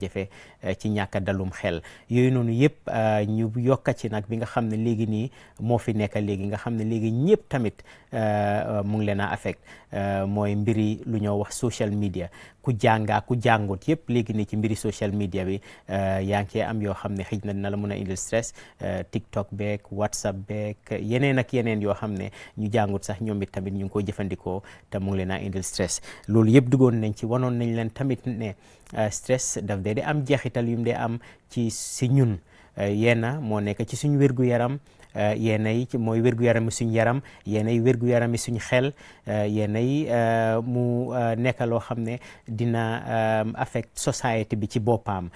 jafe ci ñàkk a dalum xel yooyu noonu yëpp ñu yokka ci nag bi nga xam ne léegi nii moo fi nekk léegi nga xam ne léegi ñëpp tamit mu ngi leen a affect mooy mbiri lu ñoo wax social media ku jàngaa ku jàngut yëpp léegi nii ci mbiri social media bi yaa ngi cee am yoo xam ne xëj na dina la mën a indil stress TikTok beeg WhatsApp beeg yeneen ak yeneen yoo xam ne ñu jàngut sax ñoom it tamit ñu ngi ko jëfandikoo te mu ngi leen a indil stress loolu yëpp duggoon nañ ci wanoon nañ leen tamit ne stress daf dee di am jeexital yu mu dee am ci si ñun yenn moo nekk ci suñu wér-gu-yaram yenn yi mooy wér-gu-yarami suñu yaram yenn yi wér-gu-yarami suñu xel yenn yi mu nekk loo xam ne dina affect society bi ci boppam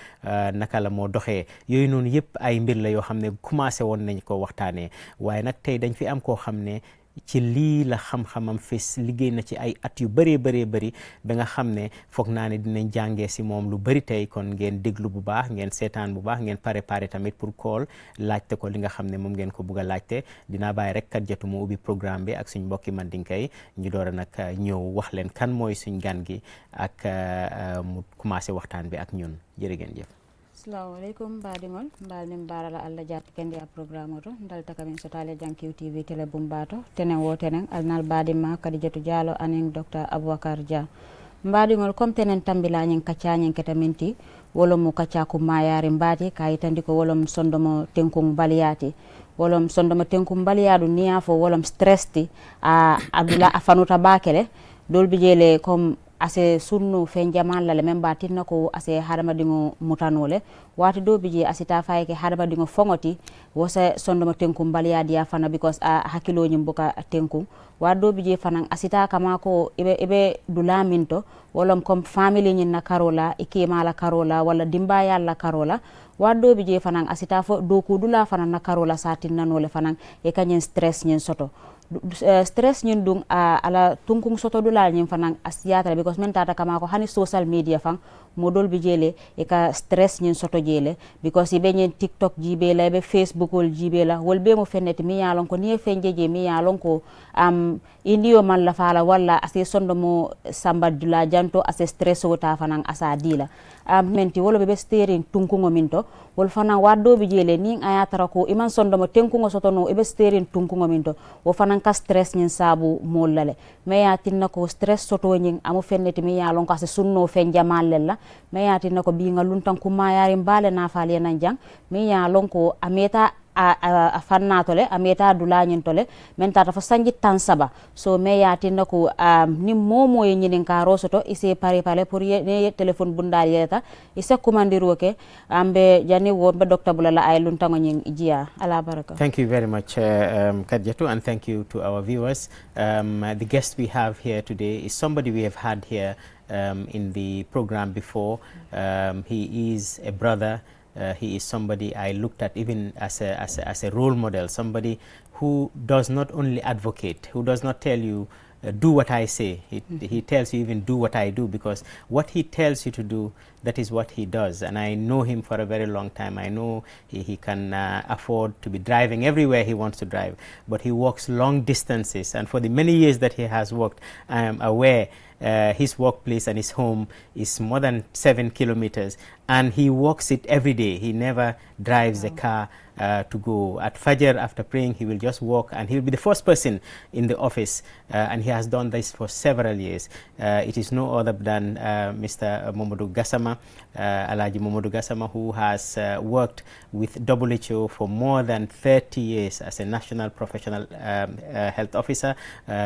naka la moo doxee yooyu noonu yëpp ay mbir la yoo xam ne commencé woon nañ ko waxtaanee waaye nag tey dañ fi am koo xam ne ci lii la xam-xamam fis liggéey na ci ay at yu bëree bëri ba nga xam ne foog naa ne dinañ jàngee si moom lu bëri tey kon ngeen déglu bu baax ngeen seetaan bu baax ngeen préparé tamit pour call laajte ko li nga xam ne moom ngeen ko bugg a laajte dinaa bàyyi rek kat jotu mu ubbi programme bi ak suñ mbokki mandinka yi ñu door a nag ñëw wax leen kan mooy suñ gan gi ak mu commencé waxtaan bi ak ñun jërë ngeen jëf. Assalamualaikum baɗigol mbalnin barala allah jatti kendi a programme oto dalta kamin sotale jan QTV télé bumbato tenen wo tenen alnal baɗima kadi jetu dialo anin docteur aboubacar dia mbaɗigol comme tenen tambilañin kaccañin ketaminti wolom mu kacca ko mayari mbati kayitandi ko wolom sondomo tenkung baliyati wolom sondomo tenkung baliyadu niya fo wolom stress ti a adula a fanuta bakele dolbi jele comme ase sunno fen jamal la men batinna ko ase harmadingo mutanole wati do biji asita fayke harmadingo fongoti wosa sondoma tenkum baliyadi ya fana because a hakilo nyim buka tenkum wa do biji fanan asita kama ko ibe dulaminto wolom kom family nyin na karola ikema la karola wala dimba yalla karola wa do biji fanan asita fo do ku dula fanan na karola satin nanole fanan e kanyen stress nyen soto stress ñun dung ala tunkung soto dula ñin fanan asiyata because men tata kama ko hani social media fan modol bi jele e ka stress ñin soto jele because ibe ñen TikTok jibe la be Facebook ol jibe la wol be mo feneti mi yalon ko ni fenjeje mi yalon ko indiyo man la fala walla ase sondo mo samba dula janto ase stress o ta fanan asa dila menti wolo be steering tunkungo minto wol fanan waddo bi jele ni ayatara ko iman sondo mo tenkungo soto no ibe steering tunkungo minto wo fanan ka stress ñin sabu mollale me yatinna ko stress soto ñin amu fenneti mi yalon ko ase sunno fen jamal la me yatinna ko bi ngalun tan ko mayari mbale na faale nan jang mi yalon ko ameta a fannatole ameta dulañin tole men tata fo sanji tan saba so me yatinna ko ni momo ye ñinin ka rosoto ise pare pour ne téléphone bundal yeta ise kumandiru ke ambe jani wo be docteur bulala ay luntango ñin jiya ala baraka. Thank you very much Kadjatu, and thank you to our viewers. The guest we have here today is somebody we have had here in the program before. He is a brother. He is somebody I looked at even as a role model, somebody who does not only advocate, who does not tell you do what I say. He tells you even do what I do, because what he tells you to do, that is what he does. And I know him for a very long time. I know he can afford to be driving everywhere he wants to drive, but he walks long distances. And for the many years that he has worked, I am aware his workplace and his home is more than 7 kilometers, and he walks it every day. He never drives a car to go. At Fajr, after praying, he will just walk, and he will be the first person in the office, and he has done this for several years. It is no other than Mr. Momodu Gassama, Alaji Momodu Gassama, who has worked with WHO for more than 30 years as a national professional health officer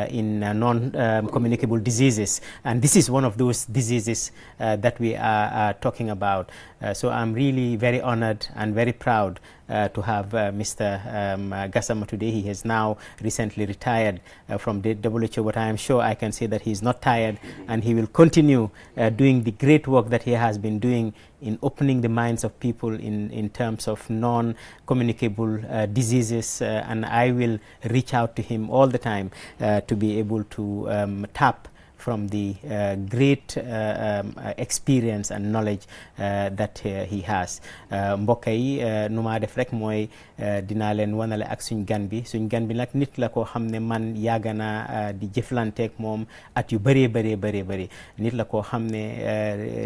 in non-communicable diseases. And this is one of those diseases that we are talking about. So I'm really very honored and very proud to have Mr. Gassama today. He has now recently retired from the WHO, but I am sure I can say that he is not tired, and he will continue doing the great work that he has been doing in opening the minds of people in terms of non-communicable diseases, and I will reach out to him all the time to be able to tap from the great experience and knowledge that he has. mbokk yi nu maa def rek mooy dinaa leen wanale ak suñ gan bi nag nit la koo xam ne man yàgg naa di jëflanteek moom at yu bëree nit la koo xam ne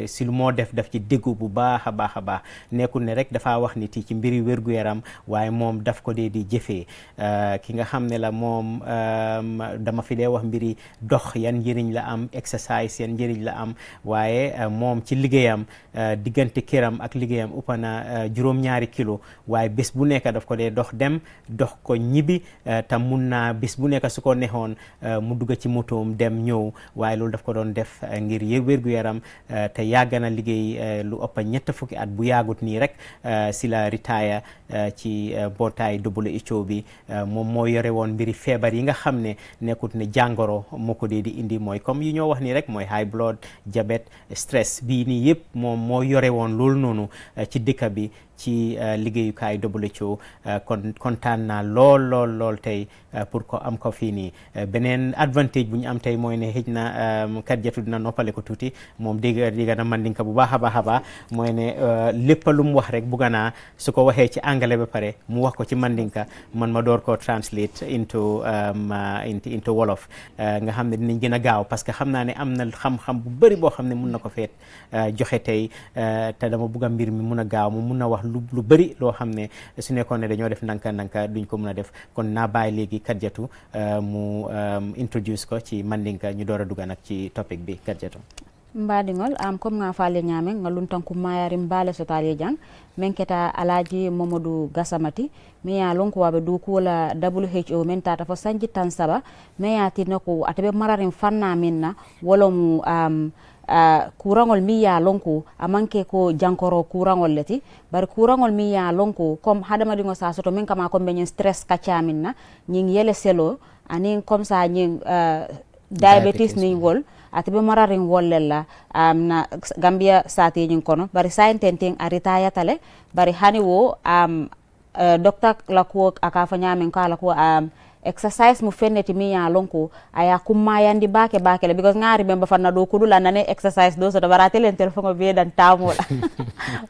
si lu moo def ci déggu bu baax a baax nekkul ne rek dafaa wax nit yi ci mbiri wér-gu-yaram waaye moom daf ko dee di jëfee ki nga xam ne la moom dama fi dee wax mbiri dox yan njëriñ la am, exercise yan njëriñ la am, waaye moom ci liggéeyam diggante këram ak liggéeyam ëpp na juróom-ñaari kilo waaye bés bu nekk daf ko dee dox dem dox ko ñibbi te mun naa bés bu nekk su ko neexoon mu dugg ci motoom dem ñëw waaye loolu daf ko doon def ngir wér-gu-yaram te yàgg na liggéey lu ëpp ñett fukki at bu yàggut nii rek si la retire ci mbootaay WHO bi moom moo yore woon mbiri feebar yi nga xam ne nekkut ne jàngoro moo ko dee di indi mooy comme yi ñoo wax nii rek mooy high blood diabète stress bii nii yëpp moom moo yore woon loolu noonu ci dëkk bi ci liggéeyukaay WHO kon kontaan naa lool tey pour ko am ko fii nii beneen advantage bu ñu am tey mooy ne xëj na Kadiatou dina noppale ko tuuti moom dégg na mandinka bu baax a baax mooy ne lépp lu mu wax rek bugga naa su ko waxee ci anglais ba pare mu wax ko ci mandinka man ma door ko translate into wolof nga xam ne dinañ gën a gaaw parce que xam naa ne am na xam-xam bu bëri boo xam ne mun na ko feet joxe tey te dama bugg a mbir mi mun a gaaw mu mun a wax lu bëri loo xam ne su nekkoon ne dañoo def nanka duñ ko mun a def kon naa bàyyi léegi Kadiatou mu introduce ko ci mandinka ñu door a dugg nag ci topic bi Kadiatou. Mbadingol comme nga faale ñaame nga luntanku mayari mbale sotali jang menketa alaji Momodou Gasamati me ya lonko wabe du ko la WHO men tata fo sanji tan saba me ya tinako atabe mararin fanna minna wolom kurangol mi ya lonko amanke ko jankoro kurangol leti bar kurangol mi ya lonko comme hadama dingo sa soto men kama ko be stress kacha minna nying yele selo anin comme ça nying diabetes ni wol atabe mararin wollella na Gambia sati nying kono bari saintenteng aritaya tale bari hani wo docteur la ko akafa nyamen kala ko exercise mu fenneti mi ya lonko aya kummayandi bake le because ngari bemba fanna do kudula nane exercise do so to barate len telephone be dan tamola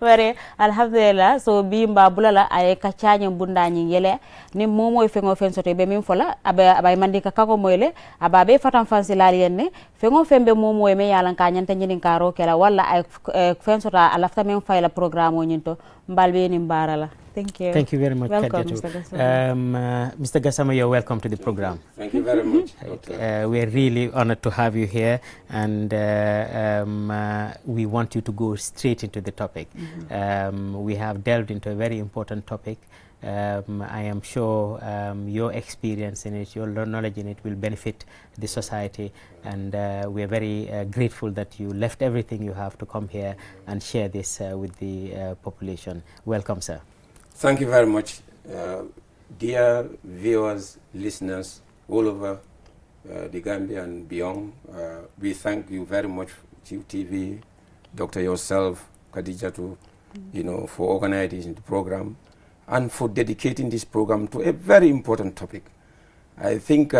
ware alhamdulillah so bimba bulala ay kacanye bundañi yele ni momoy fengo fen soto be min fola abay mandika kako moyle ababe fatan fansilali yenne fengo fembe momoy me yalan ka nyanta nyinin karo kala walla ay fen soto alafta men fayla programme o nyinto mbalbe ni mbarala. Thank you. Thank you very much, welcome, Mr. Gassama. Mr. Gassama, you're welcome to the program. Thank you very much. We're really honored to have you here, and we want you to go straight into the topic. We have delved into a very important topic. I am sure your experience in it, your knowledge in it will benefit the society, and we are very grateful that you left everything you have to come here and share this with the population. Welcome, sir. Thank you very much. Dear viewers, listeners all over the Gambia and beyond, we thank you very much, QTV, Dr. yourself, Kadiatou, for organizing the program and for dedicating this program to a very important topic. I think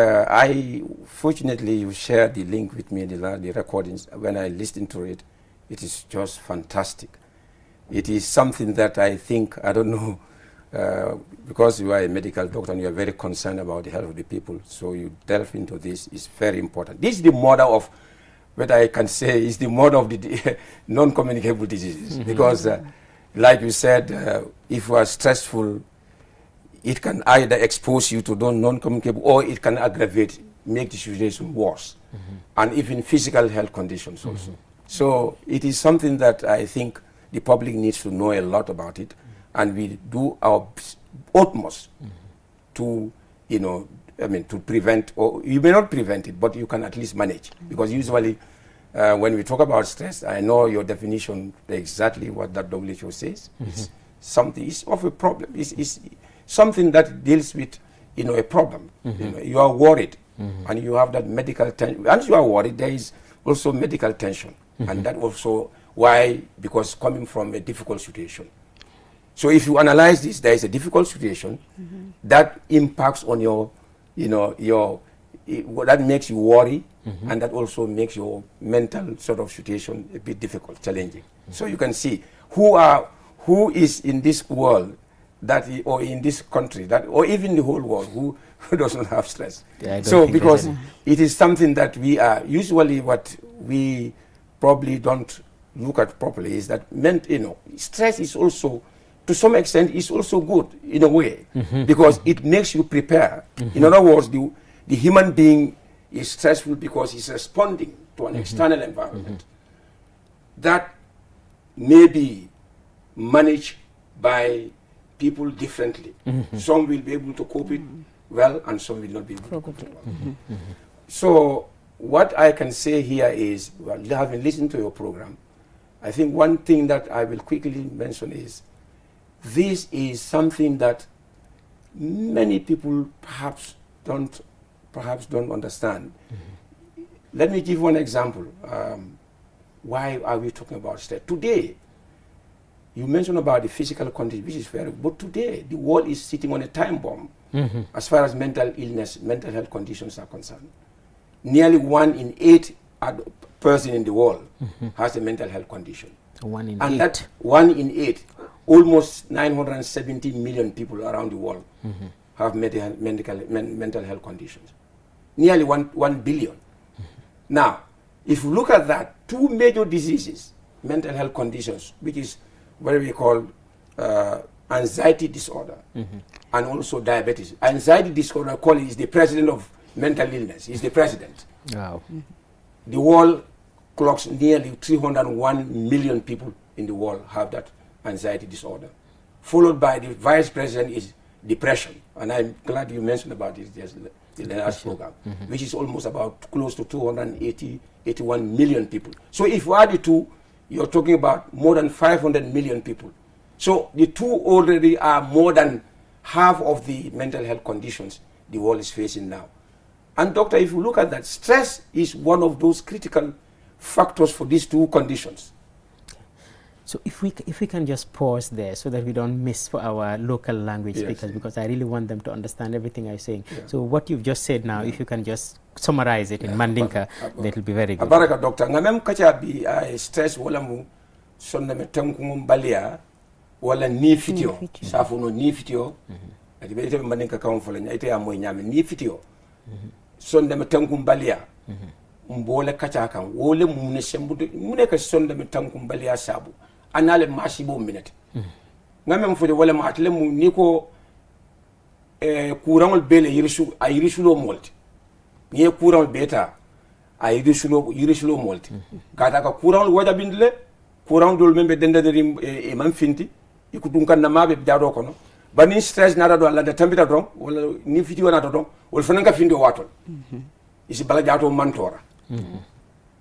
fortunately you shared the link with me, the recordings. When I listened to it, it is just fantastic. It is something that I think, I don't know, because you are a medical doctor and you are very concerned about the health of the people, so you delve into this is very important. This is the mother of, what I can say, is the mother of the non-communicable diseases. Because, like you said, if you are stressful, it can either expose you to non-communicable or it can aggravate, make the situation worse. And even physical health conditions also. So it is something that I think the public needs to know a lot about it, and we do our utmost to, to prevent, or you may not prevent it, but you can at least manage. Because usually, when we talk about stress, I know your definition exactly what that WHO says. It's something, it's of a problem. It's something that deals with, a problem. You are worried, and you have that medical tension. Once you are worried, there is also medical tension, and that also why, because coming from a difficult situation. So if you analyze this, there is a difficult situation that impacts on your that makes you worry, and that also makes your mental sort of situation a bit difficult, challenging. So you can see who is in this world or in this country or even the whole world who does not have stress. Yeah, so because it is something that we are usually what we probably don't look at properly is that stress is also to some extent is also good in a way because it makes you prepare. In other words, the human being is stressful because he's responding to an external environment that may be managed by people differently. Some will be able to cope it well and some will not be able to cope it well. So what I can say here is, well, having listened to your program, I think one thing that I will quickly mention is this is something that many people perhaps don't understand. Let me give one example. Why are we talking about stress? Today, you mentioned about the physical condition, which is very good, but today the world is sitting on a time bomb as far as mental health conditions are concerned. Nearly 1 in 8 person in the world has a mental health condition. 1 in 8. And that 1 in 8, almost 970 million people around the world have mental health conditions. Nearly 1 billion. Now, if you look at that, 2 major diseases, mental health conditions, which is what we call anxiety disorder and also diabetes. Anxiety disorder, is the president of mental illness. He's the president. Wow. The world clocks nearly 301 million people in the world have that anxiety disorder. Followed by the vice president is depression. And I'm glad you mentioned about it in the last program, which is almost about close to 281 million people. So if you add the two, you're talking about more than 500 million people. So the two already are more than half of the mental health conditions the world is facing now. And doctor, if you look at that, stress is one of those critical factors for these two conditions. So if we can just pause there so that we don't miss for our local language speakers, because I really want them to understand everything I'm saying. So what you've just said now, if you can just summarize it in Mandinka, that will be very good. Baraka doctor, ngamem kacha bi stress wala mu sonna me tankungum balia wala ni fitio safuno ni fitio ati be tebe Mandinka kam fola ite ya moy nyame ni fitio sonde me tangum balia mbole kacha kan wole mu ne sembude mu ne ka sonde me tangum balia sabu anale masibo minute ngame mfode wala ma atle mu niko courant bele yirisu lo molti ni courant beta yirisu lo molti kata ka courant wada bindle courant dol membe dendaderi e man finti ikudun kan na mabe jado kono bani stress nada do alla da tambita don wala ni fiti wana don wala fanan ka findo watol isi bala jato mantora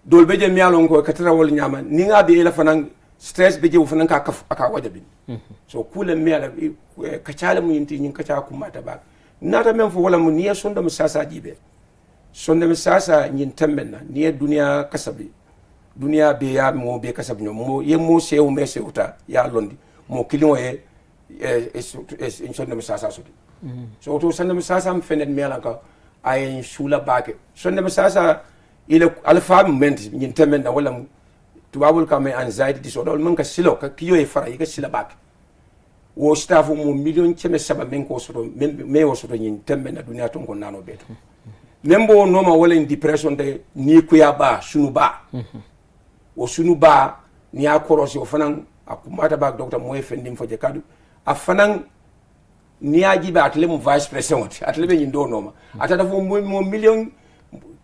dol beje mialo ko katara wala nyama ni ngabe ela fanan stress beje wo fanan ka kaf aka wajabin so kula miala ka chala mu yinti nyin ka cha ku mata ba nata men fo wala mu niya sonda mu sasa jibe sonda mu sasa nyin tambenna niya duniya kasabi duniya be ya mo be kasabi mo ye mo sew me sewta ya londi mo kilimo ye sonda mu sasa so so to sonda mu sasa am fenet miala ka ay shula bake sonda mu sasa ile alfa moment nyin tambenna wala mu tubabul ka me anxiety disorder man ka silo ka kiyo e fara ka sila bak wo stafu mo million cheme saba men ko so me wo so nyin tembe na duniya ton ko nano beto membo no ma wala in depression de ni kuya ba sunu ba wo sunu ba ni akorosi o fanan akumata ba doctor mo e fendim fo je kadu afanan ni aji ba atle mo vice president atle be nyindo no ma atata fo mo million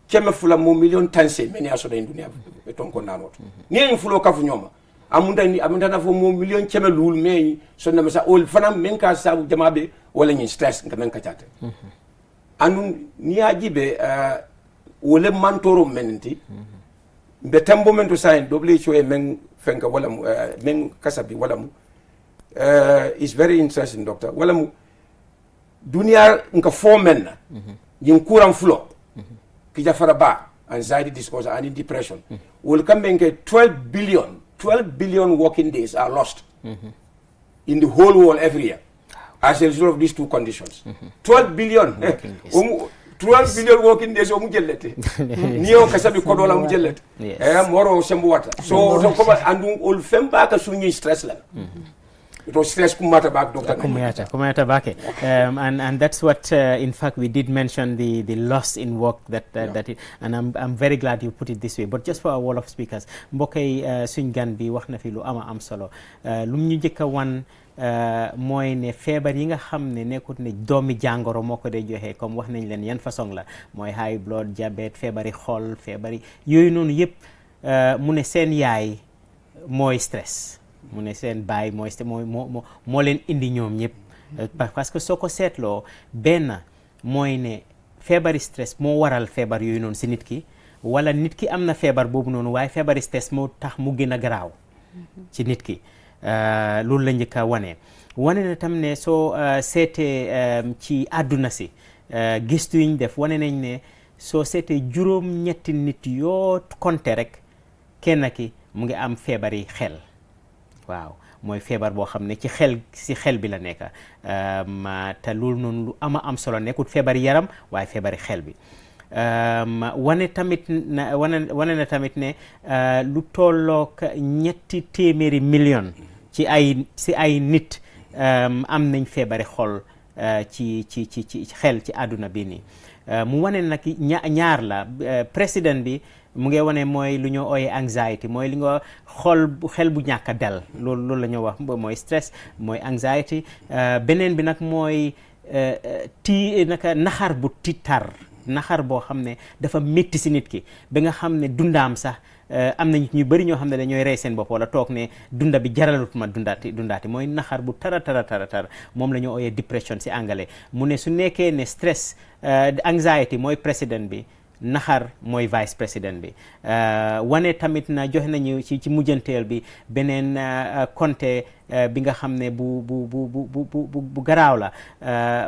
cheme fula mo million tanse men ya so de duniya ton ko nano ni fulo kafu nyoma amunda na fo mo million cheme lul me so na masa ol fanam men ka sabu jamabe wala ni stress ngamen ka chate anu ni ajibe wole mantoro menenti be tambo men to sign WHO men fenka wala men kasabi wala mu is very interesting doctor wala mu dunia nka fo men yin kuran fulo ki jafara ba anxiety disorder and depression will come nke 12 billion working days are lost in the whole world every year as a result of these two conditions. 12 billion. 12 billion working days o mu jellete niyo kasabi kodola mu jellete moro sembu wata so ko andu ol femba ka sunyi stress la it was stress kumata back doctor kumata back and that's what in fact we did mention the loss in work that it, and I'm very glad you put it this way, but just for our wall of speakers mbokay suñ gan bi wax na fi lu am solo lum ñu jëkka wan mooy ne feebar yi nga xam ne nekkut ne doomi jàngoro moo ko dee joxe comme wax nañ leen yan façon la mooy high blood diabète feebari xol feebari yooyu noonu yëpp mu ne seen yaay mooy stress mu ne seen baay mooy moo leen indi ñoom ñëpp parce que soo ko seetloo benn mooy ne feebari stress moo waral feebar yooyu noonu si nit ki wala nit ki am na feebar boobu noonu waaye feebari stress moo tax mu gën a garaaw ci nit ki loolu la njëkk a wane na tam ne soo seetee ci àdduna si gëstu yi ñu def wane nañ ne soo seetee juróom-ñetti nit yoo konte rek kenn ki mu ngi am feebari xel waaw mooy feebar boo xam ne ci xel bi la nekk te loolu noonu lu am solo nekkut feebari yaram waaye feebari xel bi wane na tamit ne lu tollook 300 million ci ay nit am nañ feebari xol ci xel ci àdduna bi nii mu wane nag ñaar la président bi mu ngi wane mooy lu ñoo ooyee anxiety mooy li nga xel bu ñàkk a dal loolu la ñoo wax mooy stress mooy anxiety beneen bi nag mooy naxar bu tar naxar boo xam ne dafa métti si nit ki ba nga xam ne dundaam sax am na ñu bëri ñoo xam ne dañooy rey seen bopp wala toog ne dunda bi jaralut ma dundaati mooy naxar bu tara moom la ñu ooyee depression si anglais mu ne su nekkee ne stress anxiety mooy président bi naxar mooy vice président bi wane tamit na joxe nañu ci mujjanteel bi beneen compte bi nga xam ne bu garaaw la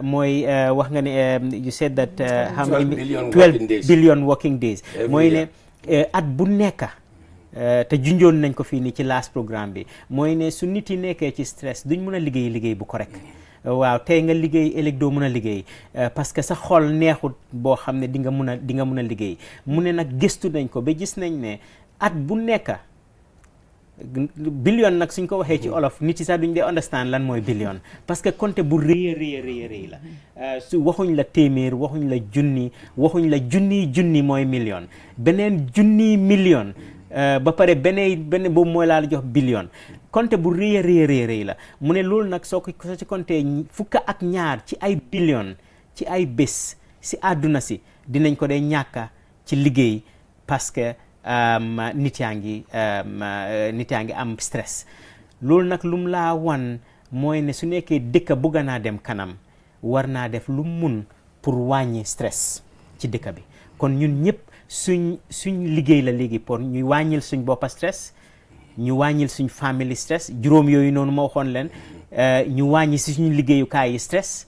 mooy wax nga ne you said that 12 billion working days mooy ne at bu nekk te junjoon nañ ko fii nii ci last programme bi mooy ne su nit yi nekkee ci stress duñ mën a liggéey bu correct waaw tey nga liggéey ëllëg doo mën a liggéey parce que sa xol neexut boo xam ne di nga mën a liggéey mu ne nag gëstu nañ ko ba gis nañ ne at bu nekk billion nag suñ ko waxee ci olof nit yi sax duñ dee understand lan mooy billion parce que compte bu rëy la su waxuñ la téeméer waxuñ la junni mooy million beneen junni million ba pare beneen boobu mooy laa la jox billion compte bu rëy la mu ne loolu nag soo ci compte fukk ak ñaar ci ay billion ci ay bés si àdduna si dinañ ko dee ñàkka ci liggéey parce que nit yaa ngi am stress loolu nag lum laa wan mooy ne su nekkee dëkk bugga naa dem kanam war naa def lu mun pour wàññi stress ci dëkk bi kon ñun ñëpp suñ liggéey la léegi pour ñu wàññil suñ boppa stress ñu wàññil suñ family stress juróom yooyu noonu ma waxoon leen ñu wàññi si suñ liggéeyukaay yi stress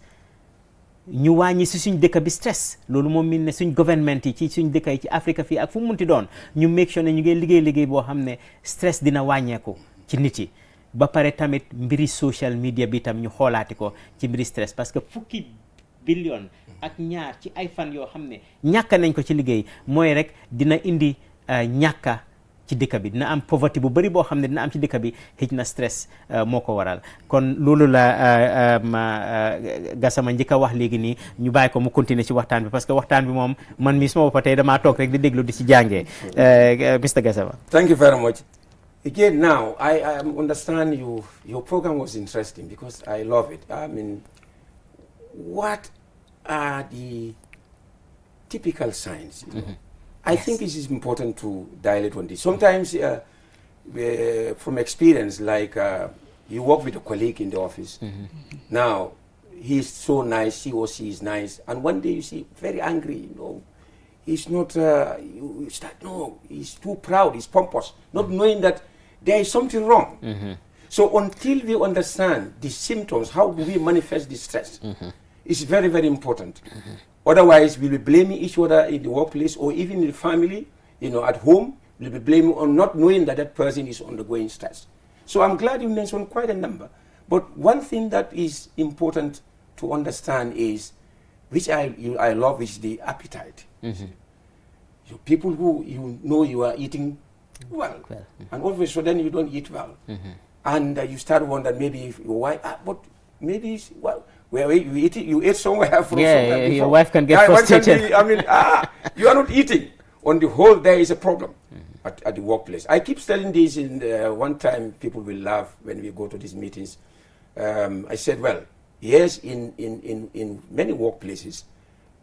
ñu wàññi si suñ dëkk bi stress loolu moom min ne suñ gouvernement yi ci suñ dëkk yi ci Afrique fii ak fu mu munti doon ñu make sure ne ñu ngi liggéey boo xam ne stress dina wàññeeku ci nit yi ba pare tamit mbiri social media bi tam ñu xoolaati ko ci mbiri stress parce que fukki billion ak ñaar ci ay fan yoo xam ne ñàkk nañ ko ci liggéey mooy rek dina indi ñàkka ci dëkk bi dina am pauvreté bu bëri boo xam ne dina am ci dëkk bi xëj na stress moo ko waral kon loolu la Gassama njëkk a wax léegi nii ñu bàyyi ko mu continuer ci waxtaan bi parce que waxtaan bi moom man mi suma boppa tey damaa toog rek di déglu di ci jàngee Mr. Gassama. Thank you very much. Again, now I understand your program was interesting because I love it. I mean, what are the typical signs? You know? I think it is important to dilate on this. Sometimes, from experience, like you work with a colleague in the office. Now, he's so nice, he or she is nice, and one day you see very angry, you know. He's not, you start, no, he's too proud, he's pompous, not knowing that there is something wrong. So until we understand the symptoms, how do we manifest this stress, it's very, very important. Otherwise, we'll be blaming each other in the workplace or even in the family, you know, at home, we'll be blaming on not knowing that that person is undergoing stress. So I'm glad you mentioned quite a number. But one thing that is important to understand is which I love, is the appetite. So people who you are eating well, and all of a sudden you don't eat well, and you start wondering maybe why, but maybe where you ate somewhere from somewhere your wife can get frustrated. You are not eating. On the whole, there is a problem at the workplace. I keep telling this, in one time people will laugh when we go to these meetings. I said, well, yes, in many workplaces,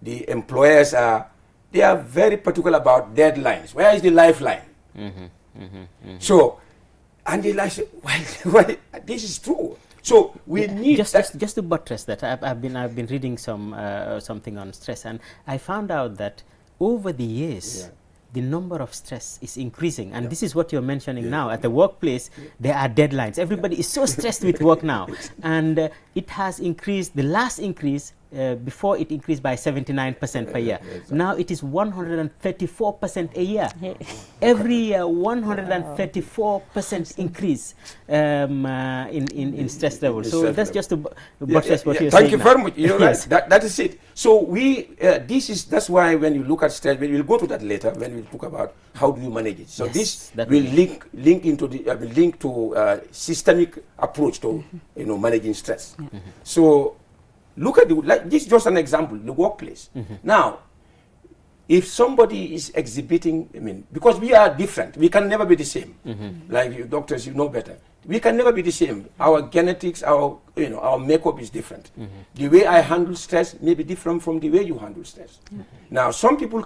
the employers are very particular about deadlines. Where is the lifeline? So, and they like, well, this is true. So we need just to buttress that. I've been reading something on stress, and I found out that over the years, the number of stress is increasing, and this is what you're mentioning now. At the workplace, there are deadlines. Everybody is so stressed with work now, and it has increased. The last increase, before it increased by 79% per year. Now it is 134% a year. Every year, 134% increase in stress level. So that's just to buttress what you're saying. Thank you very much. You're right. That is it. So that's why when you look at stress, we'll go to that later when we talk about how do you manage it. So this will link into the systemic approach to managing stress. So look at this is just an example, the workplace. Now, if somebody is exhibiting, because we are different, we can never be the same. Like you doctors, you know better. We can never be the same. Our genetics, our makeup is different. The way I handle stress may be different from the way you handle stress. Now, some people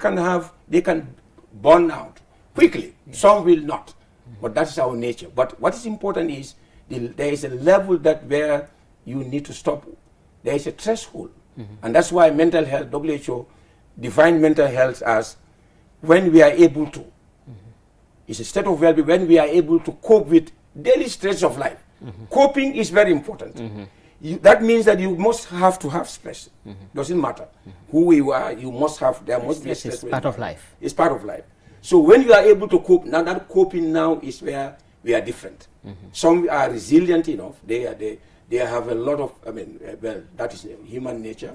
they can burn out quickly. Some will not. But that's our nature. But what is important is there is a level where you need to stop. There is a threshold. And that's why mental health, WHO, define mental health as when we are able to. It's a state of well-being when we are able to cope with daily stress of life. Coping is very important. That means that you must have to have stress. Doesn't matter who you are, there must be a stress. It's part of life. It's part of life. So when you are able to cope, now that coping now is where we are different. Some are resilient enough. They have a lot of, that is human nature.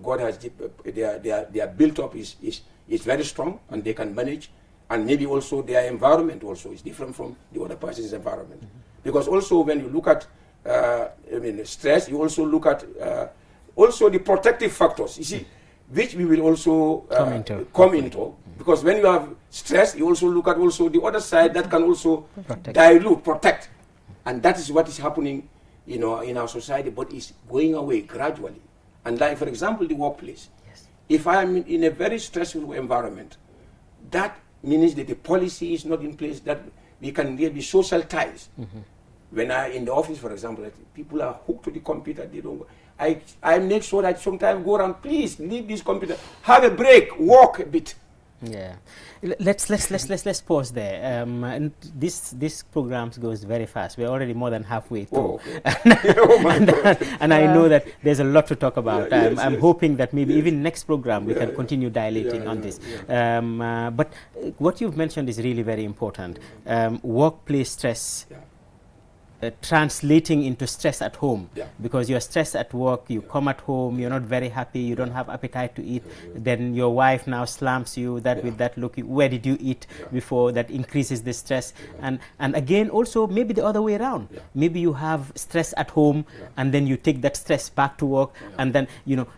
God has, their built up is very strong, and they can manage. And maybe also their environment also is different from the other person's environment. Because also when you look at, stress, you also look at also the protective factors, you see, which we will also come into. Because when you have stress, you also look at also the other side that can also protect. And that is what is happening in our society, but it's going away gradually. And like, for example, the workplace. If I am in a very stressful environment, that means that the policy is not in place, that we can be social ties. When in the office, for example, people are hooked to the computer, they don't. I make sure that sometimes go around, please leave this computer, have a break, walk a bit. Yeah, let's pause there. And this program goes very fast. We're already more than halfway through, and I know that there's a lot to talk about. I'm hoping that maybe even next program we can continue dilating on this. But what you've mentioned is really very important. Workplace stress. Translating into stress at home, because you're stressed at work, you come at home, you're not very happy, you don't have appetite to eat, then your wife now slams you with that look, where did you eat before? That increases the stress. And again also maybe the other way around, maybe you have stress at home and then you take that stress back to work, and then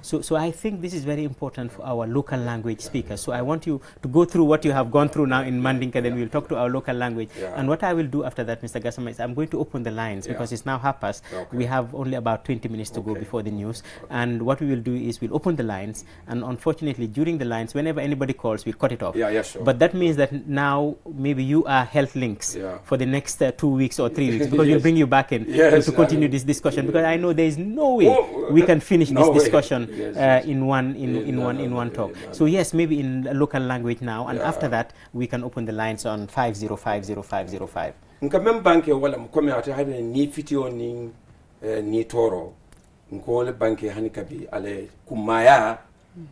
so I think this is very important for our local language speakers. So I want you to go through what you have gone through now in Mandinka, then we'll talk to our local language. And what I will do after that, Mr. Gassama, is I'm going to open the lines, because it's now 5:30. We have only about 20 minutes to go before the news, and what we will do is we'll open the lines, and unfortunately during the lines, whenever anybody calls, we'll cut it off. Sure. But that means that now maybe you are health links for the next 2 weeks or 3 weeks, because we'll bring you back in to continue this discussion, because I know there is no way we can finish this discussion in one talk. So yes, maybe in local language now, and after that we can open the lines on 50500505. Nka mem banke wala mkome ate habe ni fitio ni toro nkole banke hani kabi ale kumaya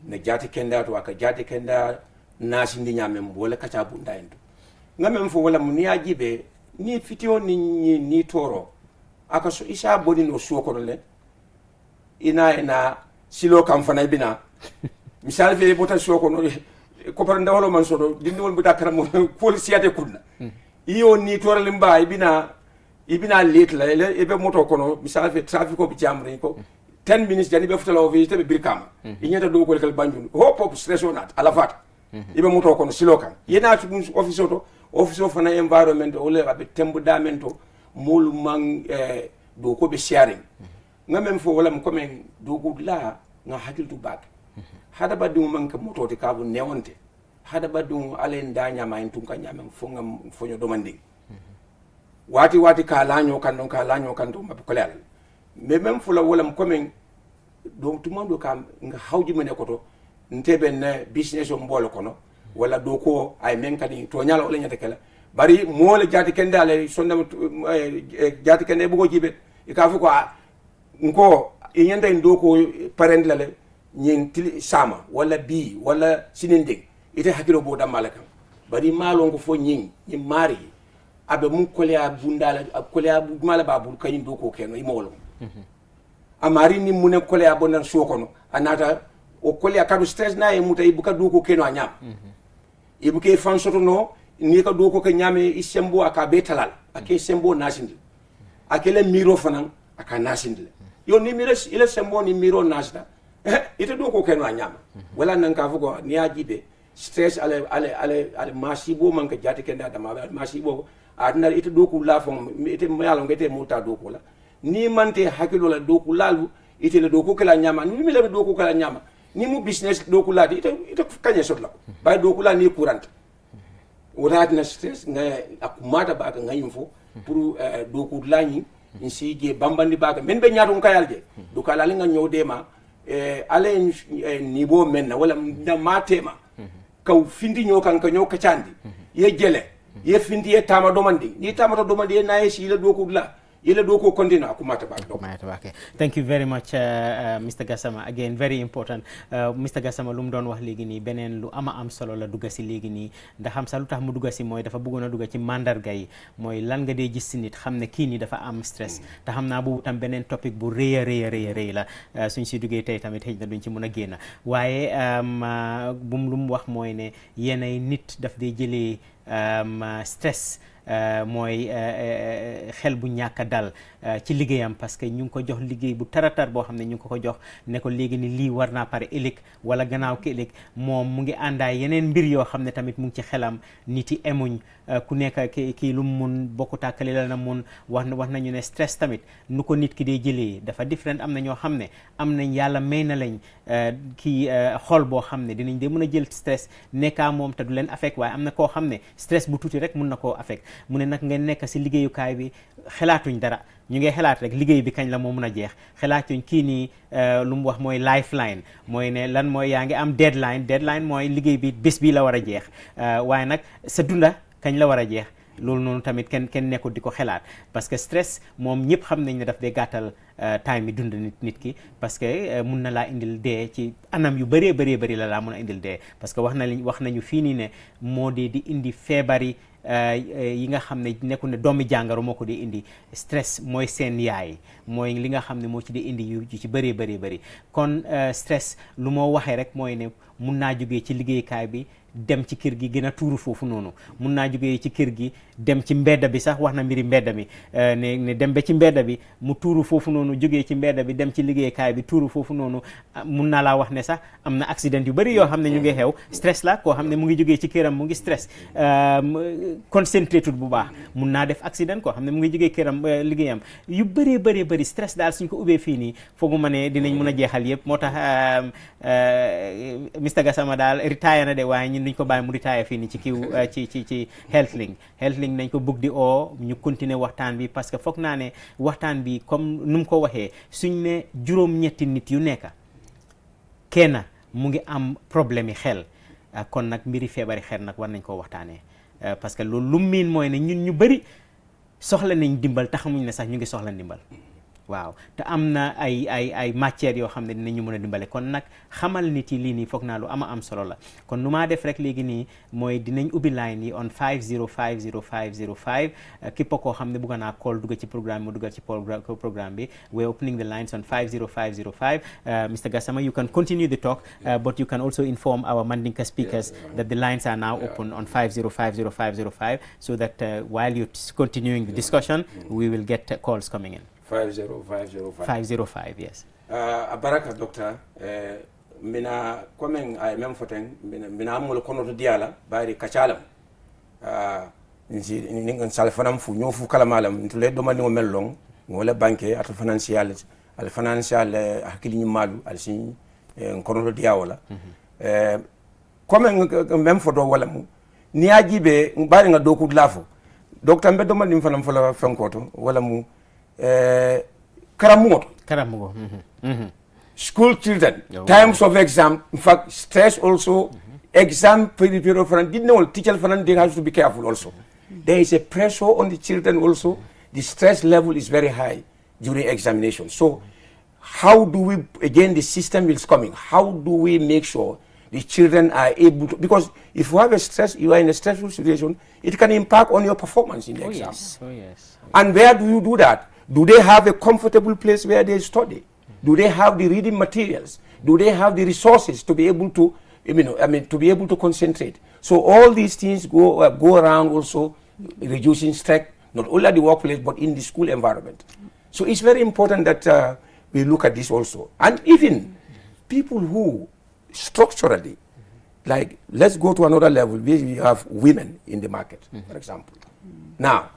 ne jati kenda to aka jati kenda nasi ndi nyame mbole kacha bunda endo ngame mfo wala muni ajibe ni fitio ni toro aka so isha bodi no suo ko le ina silo kam fana bina misal fe bota soko no ko par ndawlo man sodo dindi won buta karam policiate kunna iyo ni toral mba ibina late la ebe moto kono misal fe traffic ko bi jamre ko 10 minutes jani be futala o visite be birkam inyata do ko kal banjun hop stress onat ala fata ibe moto kono silokan yena tu office of an environment ole abe tembu damento mol man do ko be sharing ngamen fo wala ko men do gudla nga hakil tu bak hada badum man ka moto te kabu newonte hada badum alen da nyama en tunka nyama fo ngam fo nyo domandi wati ka lanyo kan don mabbe ko lal mais même fula wala ko men do tumando kam nga hawji mene ko to nteben business o mbolo kono wala do ko ay men kadi to nyala wala nyata kala bari mo le jati kende ale sondam jati kende bugo jibe e ka fu ko nko e nyanda ndo ko parent la le nyin sama wala bi wala sininde ite hakilo bo damala kam bari malon ko fo nyin ni mari abe mun kolya bundala kolya mala babul kany do ko keno imolo amari ni mun kolya bonan sokono anata o kolya kadu stress na e muta ibuka do ko keno anyam ibuke fan soto no ni ka do ko ke nyame isembo aka betalal ake sembo nasindi akele miro fanan aka nasindi yo ni miro ile sembo ni miro nasda ite do ko keno anyam wala nan ka fugo ni ajibe stress ale masibo man ka jati kenda dama masibo adna ite do ko la fon ite mayalo ngete muta do ko la ni mante hakilo la do ko lalu ite le do ko kala nyama ni mi le do ko kala nyama ni mu business do ko ladi ite kanye sot la bay do ko la ni courant wala na stress nga akumata ba ka ngayim fo pour do ko lañi insi je bambandi ba ka men be nyaato kayal je do kala nga nyodema ale niveau men wala na matema kaw findi nyokan ka nyoka chandi ye jele ye findi ye tama domandi ni tama to domandi na ye sila do ko la yele do ko continue akumata ba okay. Thank you very much Mr. Gassama, again very important. Mr. Gassama lu mu doon wax léegi nii beneen lu am solo la dugga si léegi nii ndax xam sa lu tax mu dugga si mooy dafa bëggoon a dugga ci mandarga yi mooy lan nga dee gis si nit xam ne kii nii dafa am stress te xam naa boobu tam beneen topic bu rëy la suñ si duggee tey tamit xëy na duñ ci mën a génn waaye lu mu wax mooy ne yenay nit daf dee jëlee stress mooy xel bu ñàkk a dal ci liggéeyam parce que ñu ngi ko jox liggéey bu taratar boo xam ne ñu ngi ko jox ne ko léegi ni lii war naa pare ëllëg wala gannaaw ki ëllëg moom mu ngi àndaay yeneen mbir yoo xam ne tamit mu ngi ci xelam nit yi emuñ ku nekk kii lu mu mun bokku tàkkali la na mun wax nañu ne stress tamit nu ko nit ki dee jëlee dafa différent am na ñoo xam ne am nañ yàlla may na lañ kii xol boo xam ne dinañ dee mën a jël stress nekkaa moom te du leen affect waaye am na koo xam ne stress bu tuuti rek mun na koo affect mu ne nag ngeen nekk si liggéeyukaay bi xelaatuñ dara ñu ngi xelaat rek liggéey bi kañ la moo mun a jeex xelaatuñ kii nii lu mu wax mooy lifeline mooy ne lan mooy yaa ngi am deadline mooy liggéey bi bés bii la war a jeex waaye nag sa dunda kañ la war a jeex loolu noonu tamit kenn nekkul di ko xelaat parce que stress moom ñëpp xam nañ ne daf dee gàttal time bi dund nit ki parce que mun na laa indil dee ci anam yu bëree la laa mun a indil dee parce que wax nañu fii nii ne moo dee di indi feebari yi nga xam ne nekku ne doomi jàngaro moo ko di indi stress mooy seen yaay mooy li nga xam ne moo ci di indi yu ci bëri kon stress lu moo waxee rek mooy ne mun naa jógee ci liggéeykaay bi dem ci kër gi gën a tuuru foofu noonu mun naa jógee ci kër gi dem ci mbedda bi sax wax na mbiri mbedda mi ne dem ba ci mbedda bi mu tuuru foofu noonu jógee ci mbedda bi dem ci liggéeykaay bi tuuru foofu noonu mun naa laa wax ne sax am na accident yu bëri yoo xam ne ñu ngi xew stress la koo xam ne mu ngi jógee ci këram mu ngi stress concentrated bu baax mun naa def accident koo xam ne mu ngi jógee këram liggéeyam yu bëri stress daal suñ ko ubbee fii nii foogu ma ne dinañ mun a jeexal yëpp moo tax Mr. Gassama daal retire na de waaye ñun duñ ko bàyyi mu retire fii nii ci kiw ci Healthlink nañ ko bugg di ñu continuer waxtaan bi parce que foog naa ne waxtaan bi comme nu mu ko waxee suñ ne juróom-ñetti nit yu nekk kenn mu ngi am problème yi xel kon nag mbiri feebari xel nag war nañ koo waxtaanee parce que loolu lu miin mooy ne ñun ñu bëri soxla nañ dimbal te xamuñ ne sax ñu ngi soxla ndimbal waaw te am na ay matières yoo xam ne dinañu mën a dimbale kon nag xamal nit yi lii nii foog naa lu am solo la kon nu maa def rek léegi nii mooy dinañ ubbi line yi on 5050505 képp koo xam ne bëgg naa call dugg ci programme mu duggal ci programme bi we're opening the lines on 50505 Mr. Gassama, you can continue the talk but you can also inform our Mandinka speakers that the lines are now open on 5050505 so that while you're continuing the discussion we will get calls coming in. 50505. 505, yes. Baraka doctor, mina komen ay mem foten mina amul kono to diala bari kachalam. Ningan salfanam fu nyofu kala malam ntule do mani mellong wala banque at financial al financial hakili malu al sin kono to diawala. Komen mem foto wala mu ni ajibe bari nga doku lafo. Docteur mbe do mani fanam fola fankoto wala mu Karamugo. School children, times of exam, in fact, stress also, exam period for didn't know teacher for they have to be careful also. There is a pressure on the children also. The stress level is very high during examination. So how do we, again, the system is coming, how do we make sure the children are able to, because if you have a stress, you are in a stressful situation, it can impact on your performance in the exam. Yes. Oh yes. And where do you do that? Do they have a comfortable place where they study? Do they have the reading materials? Do they have the resources to be able to, to be able to concentrate? So all these things go around also reducing stress, not only at the workplace, but in the school environment. So it's very important that we look at this also. And even people who structurally, like, let's go to another level, we have women in the market, for example. Now,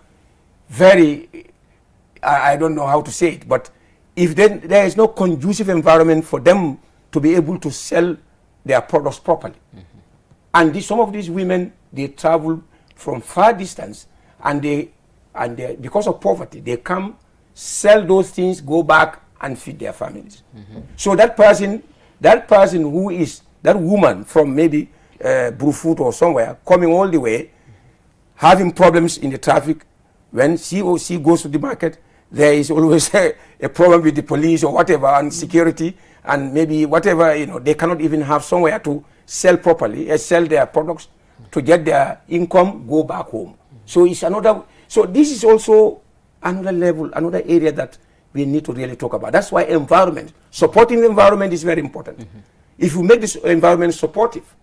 I don't know how to say it, but if there is no conducive environment for them to be able to sell their products properly, and some of these women, they travel from far distance, and they because of poverty, they come, sell those things, go back and feed their families. So that person who is, that woman from maybe Brufut or somewhere, coming all the way, having problems in the traffic, when she goes to the market, there is always a problem with the police or whatever, and security, and maybe whatever, they cannot even have somewhere to sell properly, sell their products to get their income, go back home. So it's so this is also another level, another area that we need to really talk about. That's why supporting the environment is very important. If you make this environment supportive,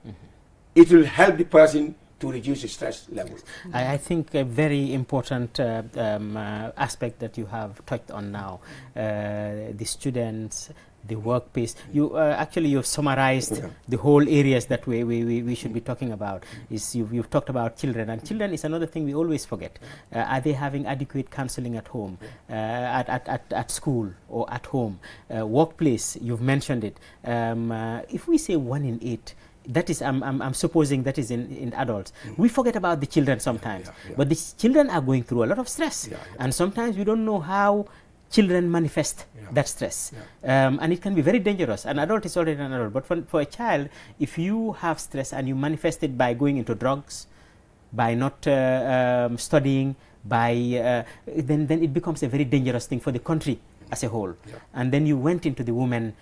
it will help the person to reduce the stress levels. I think a very important aspect that you have touched on now, the students, the workplace. You've summarized the whole areas that we should be talking about. You've talked about children, and children is another thing we always forget. Are they having adequate counseling at home, at school or at home? Workplace, you've mentioned it. If we say 1 in 8, that is, I'm supposing that is in adults. We forget about the children sometimes, but the children are going through a lot of stress, and sometimes we don't know how children manifest that stress, and it can be very dangerous. An adult is already an adult, but for a child, if you have stress and you manifest it by going into drugs, by not studying, then it becomes a very dangerous thing for the country as a whole. And then you went into the women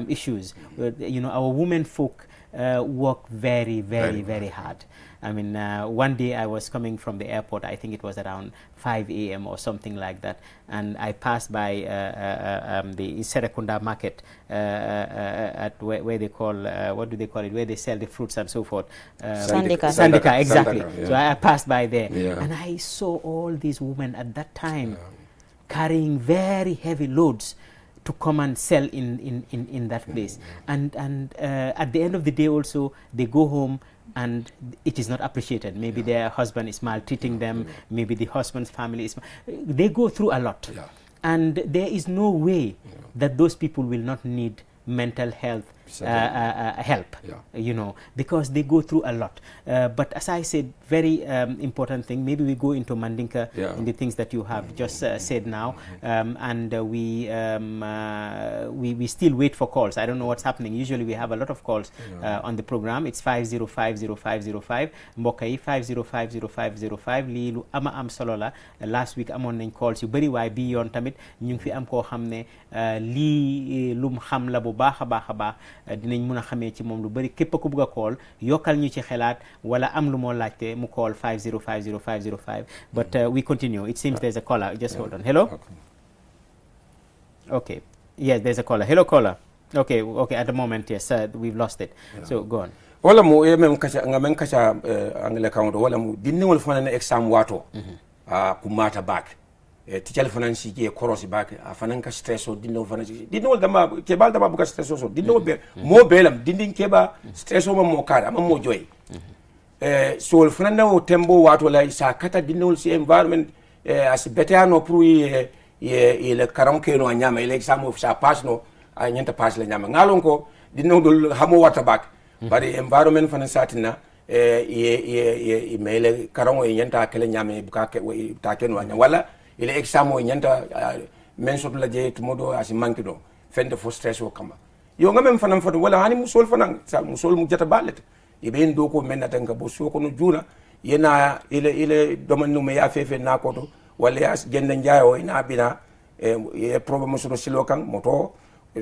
issues. Our women folk work very, very, very hard. I mean, one day I was coming from the airport, I think it was around 5 a.m. or something like that, and I passed by the Serekunda market at where they call, what do they call it, where they sell the fruits and so forth. Sandika, exactly. So I passed by there, and I saw all these women at that time carrying very heavy loads to come and sell in that place. And at the end of the day also, they go home and it is not appreciated. Maybe their husband is maltreating them, maybe the husband's family is, they go through a lot. And there is no way that those people will not need mental health help, you know, because they go through a lot. But as I said, very important thing, maybe we go into Mandinka in the things that you have just said now, and we still wait for calls. I don't know what's happening. Usually we have a lot of calls on the program. It's 5050505 mbokk yi 5050505 lii lu am solo la. Last week amoon nañ calls yu bëri waaye bi yoon tamit ñu ngi fi am koo xam ne lii lum xam la bu baax a baax dinañ mun a xamee ci moom lu bëri képp ku bugg a call yokkal ñu ci xelaat wala am lu moo laajte mu call 5050505. But we continue. It seems there's a caller. Just hold on. Hello? Okay. Yes, there's a caller. Hello, caller. Okay, at the moment, yes, we've lost it. So go on. Wala mu mem kacha angle account wala mu dinni wal fana exam wato ku mata back teacher fana si ke korosi back fana ka stress o dinno fana dinno wal dama ke bal dama buka stress so dinno be mo belam dindin ke ba stress o mo kara am mo joy so wal fana no tembo wato la sa kata dinno si environment as betano pour ye le karanke no nyama ile exam of sa pass no a nyanta pass la nyama ngalon ko dinno dol hamo wata back bari environment fana satina ye mele karango yenta kele nyame buka ke ta ken wanya wala ile examo yenta men so la je tumodo asi mankido fende fo stress o kamba yo ngam fana fana wala hani musol fana sa musol mu jata balet ibe ndo ko men natanga bo so ko no juna yena ile doman no me ya fefe na ko to wala ya jenda njaayo ina bina e problème so silo kan moto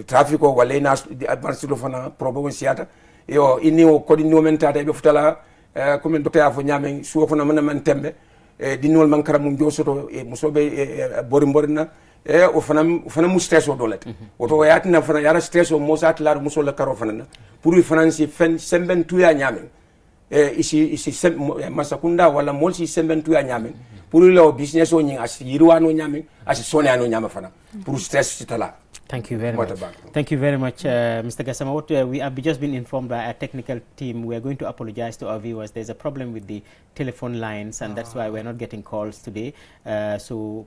traffic o wala ina advance fana problème siata yo inni o kodi no men tata be futala comme docteur afo nyame suwo fona man tembe dinol man kara mum josoto musobe borina o fana mu stress o dolet o to yatina fana yara stress o mo satlar musola karo fana pour financi fen semben tuya nyame isi masakunda wala mol si semben tuya nyame pour lo business o nyi as yirwano nyame as sonano nyama fana pour stress sitala. Thank you very much. Thank you very much, Mr. Gassama. What we have just been informed by our technical team. We are going to apologize to our viewers. There's a problem with the telephone lines, and that's why we're not getting calls today. So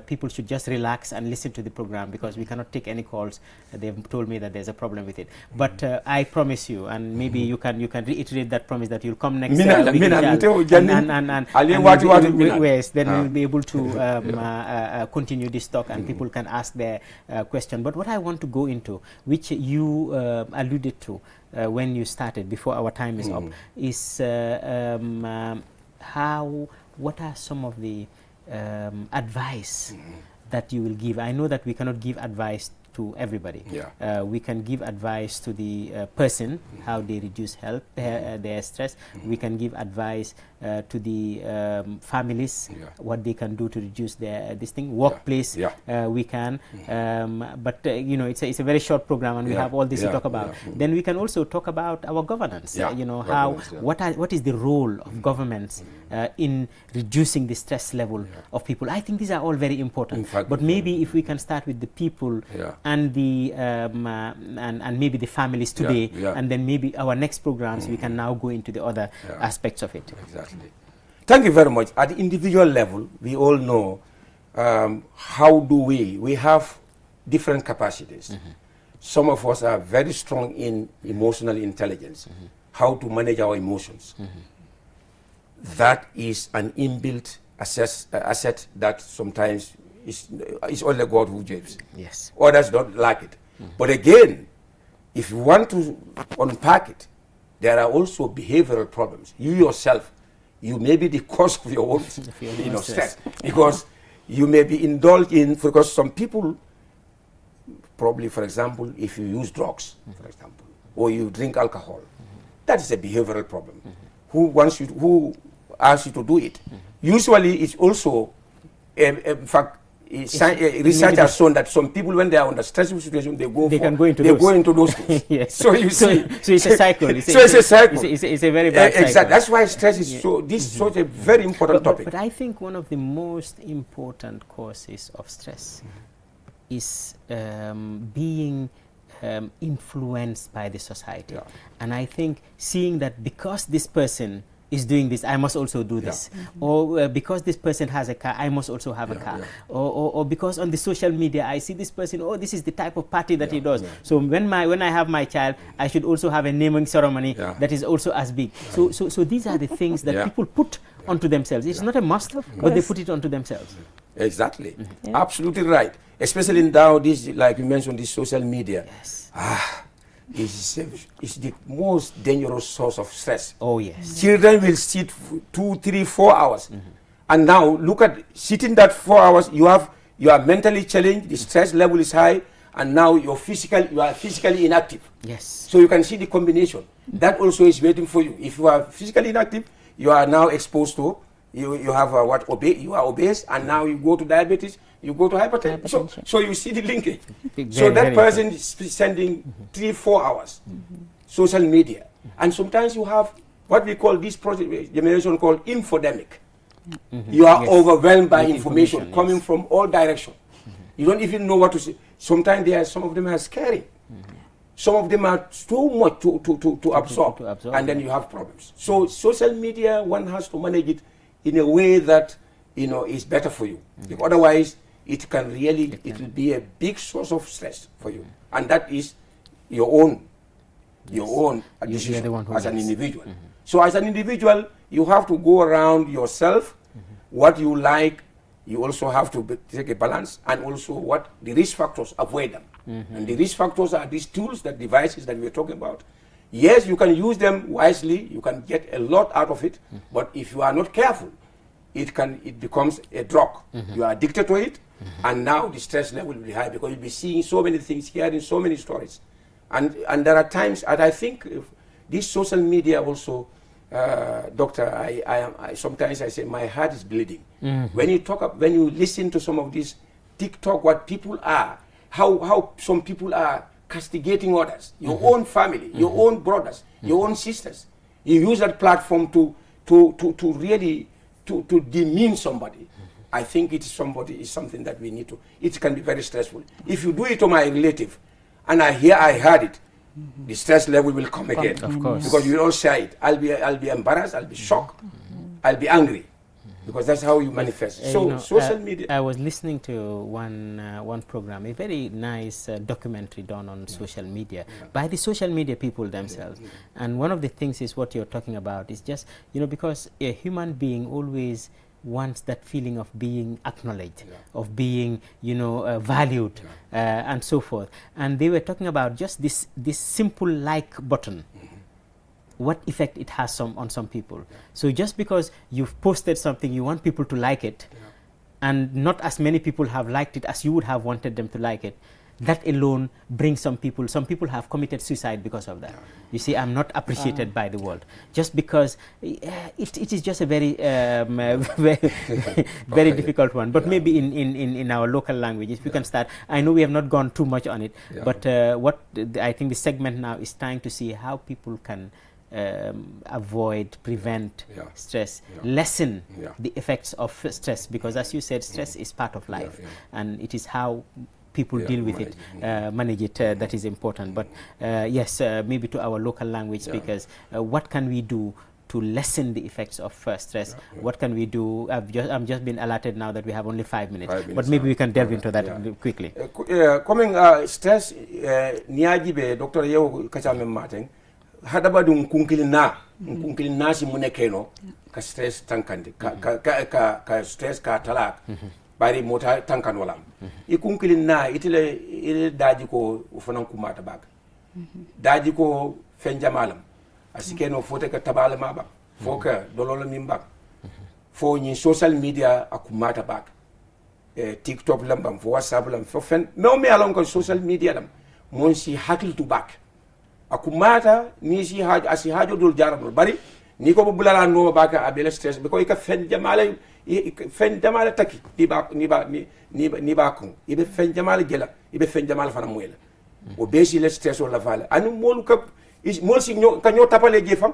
people should just relax and listen to the program because we cannot take any calls. They've told me that there's a problem with it. But I promise you, and maybe you can reiterate that promise that you'll come next week. Then we'll be able to continue this talk and people can ask their question. But what I want to go into, which you alluded to when you started, before our time is up, is what are some of the advice that you will give? I know that we cannot give advice to everybody. We can give advice to the person, how they reduce their stress. We can give advice to the families, what they can do to reduce their workplace. We can, but you know, it's a very short program, and we have all this to talk about. Then we can also talk about our governance. You know, what is the role of governments in reducing the stress level of people? I think these are all very important. But maybe if we can start with the people and the and maybe the families today, and then maybe our next programs we can now go into the other aspects of it. Exactly. Thank you very much. At the individual level, we all know how do we have different capacities. Some of us are very strong in emotional intelligence, how to manage our emotions. That is an inbuilt asset that sometimes is only God who gives. Yes. Others don't like it. But again, if you want to unpack it, there are also behavioral problems. You yourself, you may be the cause of your own stress. Because you may be indulged in, because some people, probably, for example, if you use drugs, for example, or you drink alcohol, that is a behavioral problem. Who asks you to do it? Usually it's also, in fact, research has shown that some people, when they are under stressful situation, they go into those things. Yes. So you see, so it's a cycle. It's a cycle. It's a very bad cycle. Exactly. That's why stress is such a very important topic. But I think one of the most important causes of stress is being influenced by the society. And I think seeing that because this person is doing this, I must also do this. Or because this person has a car, I must also have a car. Or because on the social media, I see this person, oh, this is the type of party that he does. So when I have my child, I should also have a naming ceremony that is also as big. So these are the things that people put onto themselves. It's not a must, but they put it onto themselves. Exactly. Absolutely right. Especially now, this, like you mentioned, this social media. It's the most dangerous source of stress. Oh, yes. Children will sit 2, 3, 4 hours. And now, look at sitting that 4 hours, you are mentally challenged, the stress level is high, and now you are physically inactive. Yes. So you can see the combination. That also is waiting for you. If you are physically inactive, you are now exposed to, you have you are obese, and now you go to diabetes, you go to hypertension. So you see the linkage. So that person is spending 3, 4 hours social media. And sometimes you have what we call this generation called infodemic. You are overwhelmed by information coming from all directions. You don't even know what to say. Sometimes some of them are scary. Some of them are too much to absorb, and then you have problems. So social media, one has to manage it in a way that is better for you. Because otherwise, it will be a big source of stress for you, and that is your own decision as an individual. So as an individual, you have to go around yourself, what you like. You also have to take a balance, and also what the risk factors, avoid them. And the risk factors are these tools, devices that we're talking about. Yes, you can use them wisely, you can get a lot out of it, but if you are not careful, it becomes a drug. You are addicted to it, and now the stress level will be high because you'll be seeing so many things, hearing so many stories. And there are times, and I think this social media also, Doctor, sometimes I say my heart is bleeding. When you listen to some of these TikTok, what people are, how some people are castigating others, your own family, your own brothers, your own sisters. You use that platform to really demean somebody. I think is something that we need to. It can be very stressful. If you do it to my relative, and I heard it, the stress level will come again. Of course. Because we all share it. I'll be embarrassed, I'll be shocked, I'll be angry. Because that's how you manifest. So social media. I was listening to one program, a very nice documentary done on social media by the social media people themselves. And one of the things is what you're talking about is just, because a human being always wants that feeling of being acknowledged, of being, valued, and so forth. And they were talking about just this simple like button. What effect it has on some people. So just because you've posted something, you want people to like it, and not as many people have liked it as you would have wanted them to like it, that alone brings some people have committed suicide because of that. You see, I'm not appreciated by the world. Just because it is just a very, very difficult one. But maybe in our local language, if we can start. I know we have not gone too much on it, but I think the segment now is trying to see how people can avoid, prevent stress, lessen the effects of stress, because as you said, stress is part of life, and it is how people deal with it, manage it, that is important. But yes, maybe to our local language speakers, what can we do to lessen the effects of stress? What can we do? I'm just been alerted now that we have only 5 minutes, but maybe we can delve into that quickly. Coming stress, niajibe Dr. Yeo Kachame Martin, hadaba dum kunkili na si munekeno ka stress tankandi ka stress ka talak bari mota tankan walam I kunkili na ile daji ko ufanan kumata bak daji ko fenjamalam asikeno fote ka tabala maba foka dolola mimbak fo ni social media akumata bak TikTok lambam fo WhatsApp lam fo fen me alon ko social media lam mon si hakil tu bak akumata ni si hajo dul jarabul bari ni ko bulala no baka abela stress be ko ka fen jamala taki ni ba ko ibe fen jamala gela ibe fen jamala fana moyla o besi le stress wala fala anu molu ka mol si ka nyo tapale je fam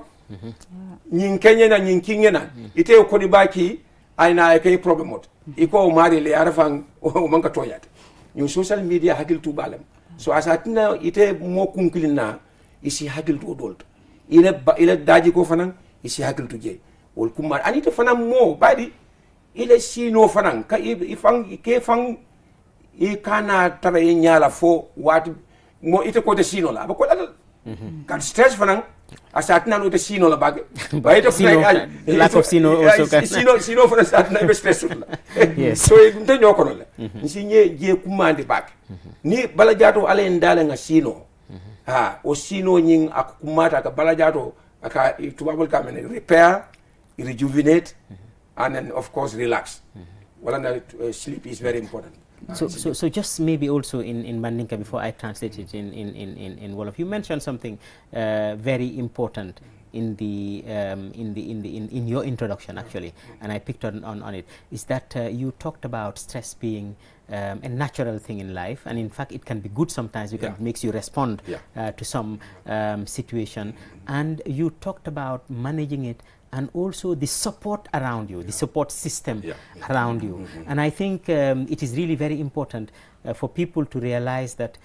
nyin kenye na nyin kinye na ite ko di baki ayna kay problem mot iko mari le arafan o manka toyata ñu social media hakil tu balam so asatina ite mo kunkilina isi hakil to dolt ile daji ko fanan isi hakil to je wol kuma anita fana mo badi ile sino fana ka ke fang I kana tara e nyala fo wati mo ite ko de sino la ba ko dal kan stress fana asatna no de sino la bag ba ite lack of sino also kan sino fana satna be stress la yes so nte nyoko no la nsi nye je kumande bag ni bala jato ale ndala nga sino ha o sino nyin akumata ka bala jato aka tubabul kamen repair rejuvenate and then of course relax wala sleep is very important. So just maybe also in Mandinka before I translate it in Wolof, you mentioned something very important in your introduction actually, and I picked on it, is that you talked about stress being a natural thing in life, and in fact it can be good sometimes because it makes you respond to some situation, and you talked about managing it and also the support around you, the support system around you. And I think it is really very important for people to realize that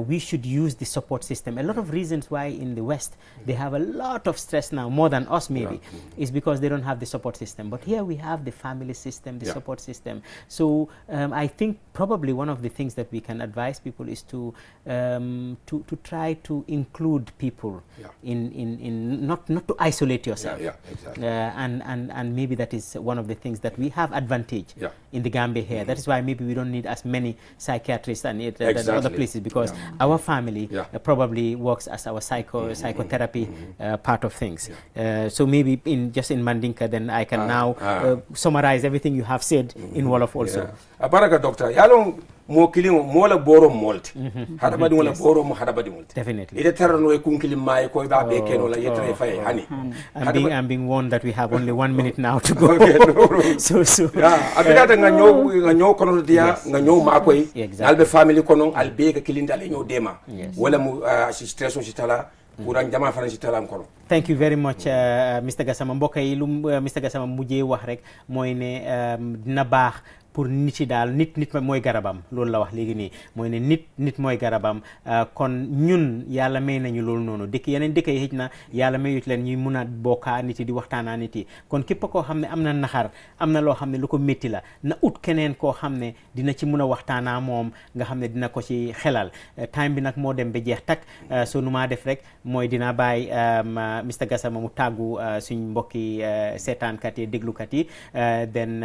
we should use the support system. A lot of reasons why in the West they have a lot of stress now, more than us maybe, is because they don't have the support system. But here we have the family system, the support system. So I think probably one of the things that we can advise people is to try to include people in not to isolate yourself. Exactly. And maybe that is one of the things that we have advantage in the Gambia here. That is why maybe we don't need as many psychiatrists and other places, because our family probably works as our psychotherapy part of things. So maybe in Mandinka, then I can now summarize everything you have said in Wolof also. Baraka doctor, yalong mo kiling mo la boro molt. Hadabadi mo la boro mo hadabadi molt. Definitely. Ite terra no e kunkilim mai ko ba be keno la yetre fay hani. I'm being warned that we have only 1 minute now to go. Okay, no. so abigata nga nyo kono dia nga nyo makoy albe family kono albe ka kilinde ale nyo dema wala mu assistance sitala kurang jama fana sitala kono. Thank you very much Mr. Gassama. Mbokk yi lu Mr. Gassama mujjee wax rek mooy ne dina baax pour nit yi daal nit mooy garabam, loolu la wax léegi nii, mooy ne nit mooy garabam. Kon ñun yàlla may nañu loolu noonu, dëkk yeneen dëkk yi xëj na yàlla mayut leen ñuy mun a bokkaa nit yi di waxtaanaa nit yi. Kon képp koo xam ne am na naxar, am na loo xam ne lu ko métti la, na ut keneen koo xam ne dina ci mun a waxtaanaa moom, nga xam ne dina ko ci xelal. Time bi nag moo dem ba jeex tak, so nu maa def rek mooy dina bàyyi Mr. Gassama mu tàggu suñ mbokki seetaankat yi déglukat yi, then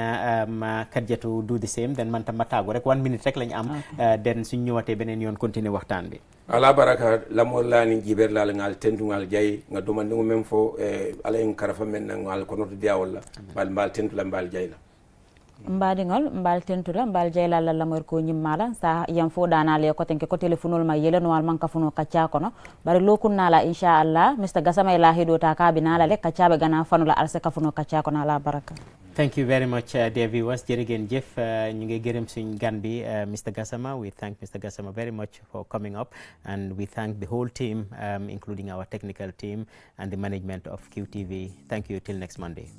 Kadiatou do the same, then man tam ma tàggu rek 1 minute rek lañ am, then suñ ñëwatee beneen yoon continuer waxtaan bi. Ala baraka lamol la ni jiber la ngal tentu ngal jay nga domande ngo mem fo ala en karafa men ngal kono to diawol la bal tentu la bal jay la mbaɗigol mbal tentuɗa mbal jeylalla lamor ko ñimmala sa yam fo danale ko tenke ko téléphone ma yelenowal man kafuno kacca kono bari lokunnala inchallah Mr. Gassama la heɗota kabinala le kaccaɓe gana fanula alsa kafuno kacca kono ala baraka. Thank you very much, dear viewers. Jërëjëf Jeff, ñu ngi gërëm suñ gan bi, Mr. Gassama. We thank Mr. Gassama very much for coming up, and we thank the whole team, including our technical team and the management of QTV. Thank you till next Monday.